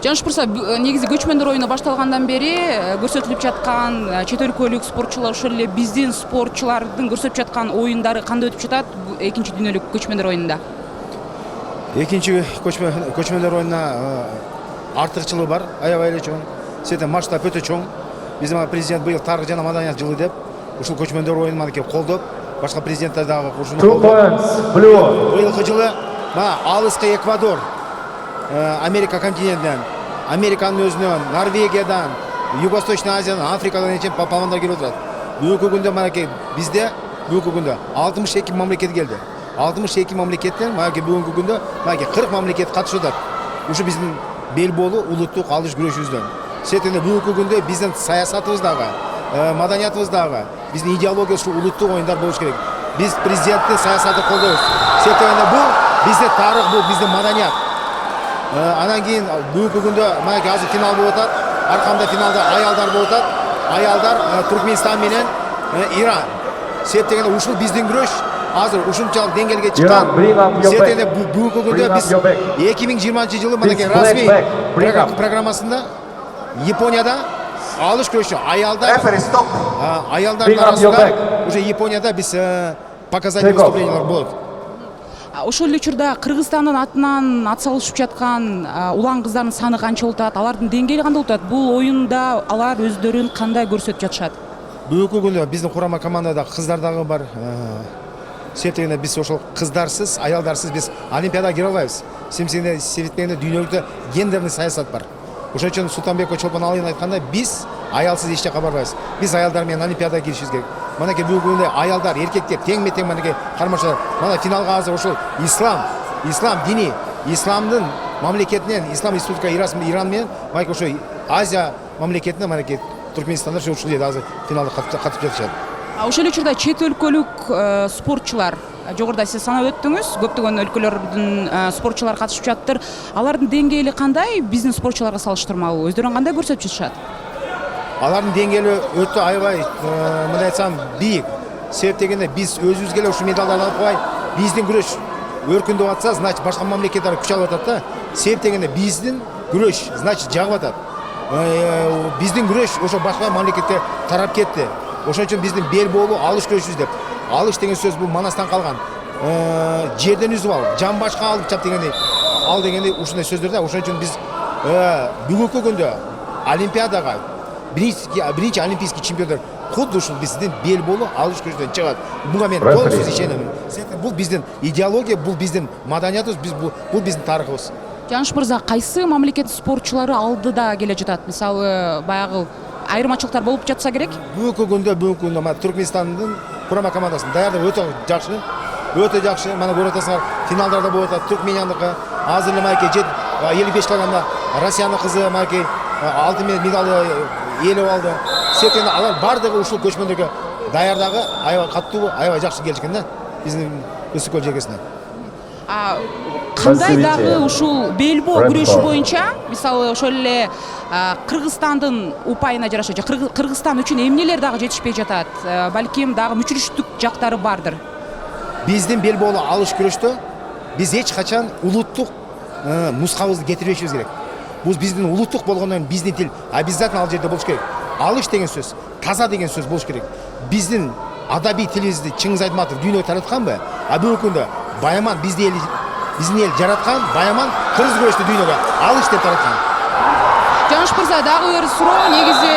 Жаныш Мырза, негизи көчмөндөр оюну башталгандан бери көрсөтүлүп жаткан чет өлкөлүк спортчулар ошол эле биздин спортчулардын көрсөтүп жаткан оюндары кандай өтүп жатат экинчи дүйнөлүк көчмөндөр оюнунда? Экинчи көчмөндөр оюнуна артыкчылыгы бар, аябай эле чоң. Сетен масштаб өтө чоң. Биздин президент быйыл тарых жана маданият жылы деп ушул көчмөндөр оюнун манекей колдоп, башка президенттер дагы ушуну колдоп. Быйылкы жылы алыскы Эквадор, Америка континентинен, Американын өзүнөн, Норвегиядан, Юго-Восточный Азиядан, Африкадан эчен палвандар келип отурат. Бүгүнкү күндө манекей бизде бүгүнкү күндө 62 мамлекет келди. 62 мамлекеттен манекей бүгүнкү күндө манекей 40 мамлекет катышып атат. Ушу биздин бел болуу улуттук алыш күрөшүбүздөн. Сетенде бүгүнкү күндө биздин саясатыбыздагы, маданиятыбыздагы, биздин идеология ушул улуттук оюндар болуш керек. Биз президенттин саясатын колдойбуз. Сетенде бул биздин тарых, бул биздин маданият. Анан кийин бүгүнкү күндө манекей азыр финал болуп атат. Аркамда финалда аялдар болуп атат. Аялдар Туркменстан менен Иран. Септегенде ушул биздин күрөш азыр ушунчалык деңгээлге чыккан. Сетенде бүгүнкү күндө биз 2020-жылы манекей расмий программасында Японияда алыш күрөшү аялдар арасында уже Японияда биз показательный выступлениялар болот. Ошол эле учурда Кыргызстандын атынан ат салышып жаткан улан кыздардын саны канча болуп атат? Алардын деңгээли кандай болуп атат? Бул оюнда алар өздөрүн кандай көрсөтүп жатышат? Бүгүнкү күндө биздин курама командада кыздар дагы бар. Септегенде биз ошол кыздарсыз, аялдарсыз биз олимпиадага кире албайбыз. Септегенде дүйнөлүктө гендерный саясат бар. Ошон үчүн Султанбеков Чолпон Алыйын айткандай, биз аялсыз эч жака барбайбыз. Биз аялдар менен олимпиадага киришибиз керек. Манекей бүгүнкү күндө аялдар, эркектер тең-метең манекей кармашалар. Мана финалга азыр ошол ислам дини, исламдын мамлекетинен, ислам республика Иран менен манекей ошо Азия мамлекетинен манекей Туркменстанда ушул жерде азыр финалда катышып жатышат. Ошол учурда чет өлкөлүк спортчулар, жогоруда сиз санап өттүңүз, көптөгөн өлкөлөрдүн спортчулары катышып жатыр. Алардын деңгээли кандай? Биздин спортчуларга салыштырмалуу өздөрүн кандай көрсөтүп жатышат? Алардын деңгээли өтө аябай, мындай айтсам, бийик. Себеп дегенде биз өзүбүзгө эле ушул медалдарды алып коюп, биздин күрөш өркүндөп атса, значит башка мамлекеттер күч алып атат да. Себеп дегенде биздин күрөш, значит жагып атат. Биздин күрөш ошо башка мамлекетке тарап кетти. Ошон үчүн биздин бел болуу алыш күрөшүбүз деп. Алыш деген сөз бул манастан калган. Жерден үзүп ал, жан башка алып чап дегендей, ал дегендей ушундай сөздөр да. Ошон үчүн биз бүгүнкү күндө олимпиадага биринчи олимпийский чемпиондор кудду ушул биздин бел болуу алыш күрөшүнөн чыгат. Буга мен полностью ишенем. Бул биздин идеология, бул биздин маданиятыбыз, бул биздин тарыхыбыз. Жаныш Мырза, кайсы мамлекет спортчулары алдыда келе жатат? Мисалы, баягы айырмачылыктар болуп жатса керек? Бүгүнкү күндө Туркменстандын курама командасынын даярдыгы өтө жакшы. Мана көрүп атасыңар, финалдарда болуп атат. Түркменияныкы азыр эле манекей 55 килограммда Россиянын кызы манекей алтын медалды ээлеп алды. Сетен алар бардыгы ушул көчмөндөргө даярдагы аябай каттуу, аябай жакшы келишкен да биздин Өсүкөл жергесине. Кандай дагы ушул белбоо күрөшү боюнча, мисалы ошол эле Кыргызстандын упайына жараша, Кыргызстан үчүн эмнелер дагы жетишпей жатат? Балким дагы мүчүрүштүк жактары бардыр. Биздин белбоолу алыш күрөштө биз эч качан улуттук нускабызды кетирбешибиз керек. Бул биздин улуттук болгондон биздин тил обязательно ал жерде болуш керек. Алыш деген сөз, таза деген сөз болуш керек. Биздин адабий тилибизди Чыңгыз Айтматов дүйнөгө таратканбы? Бүгүнкү күндө Байаман биздин эл жараткан, Байаман кыргыз күрөштү дүйнөгө алыш деп тараткан. Жаныш Мырза, дагы бир суроо, негизи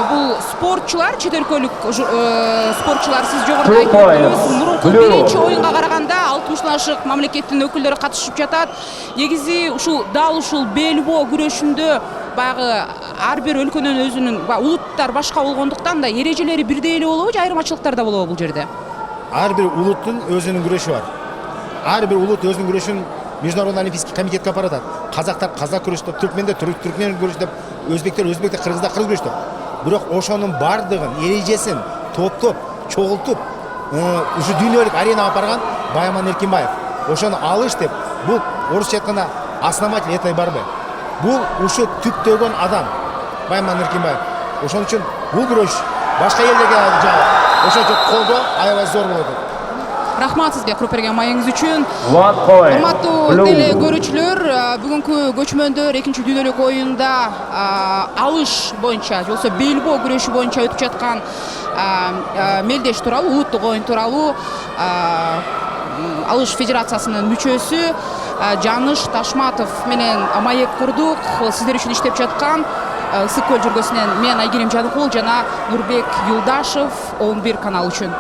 бул спортчулар, чет өлкөлүк спортчулар, сиз жогоруда айтып өттүңүз, мурунку биринчи оюнга караганда 60 ашык мамлекеттин өкүлдөрү катышып жатат. Негизи дал ушул белбоо күрөшүндө баягы ар бир өлкөнүн өзүнүн улуттар башка болгондуктан да эрежелери бирдей эле болобу же айырмачылыктар да болобу бул жерде? Ар бир улуттун өзүнүн күрөшү бар. Ар бир улут өзүнүн күрөшүн Международный олимпийский комитетке апарат. Казактар казак күрөштөп, түркмендер түркмен күрөштөп, өзбектер кыргыздар кыргыз күрөштөп. Бирок ошонун бардыгын, эрежесин топтоп, чогултуп, ушу дүйнөлүк аренага апарган Байаман Эркинбаев. Ошону алыш деп, бул орусча айтканда основатель этой борьбы. Бул ушу түптөгөн адам Байаман Эркинбаев. Ошон үчүн бул күрөш башка элдерге ошончо колдоо аябай зор болот. Рахмат сизге куруп берген маегиңиз үчүн. 1 point. Урматтуу Blue. теле көрүүчүлөр, бүгүнкү көчмөндөр экинчи дүйнөлүк оюнда алыш боюнча, же болбосо белбоо күрөшү боюнча өтүп жаткан мелдеш тууралуу, улуттук оюн тууралуу алыш федерациясынын мүчөсү Жаныш Ташматов менен маек курдук. Сиздер үчүн иштеп жаткан ысык көл жүргөсүнөн мен Айгерим Жаныкул жана Нурбек Юлдашев 11 канал үчүн.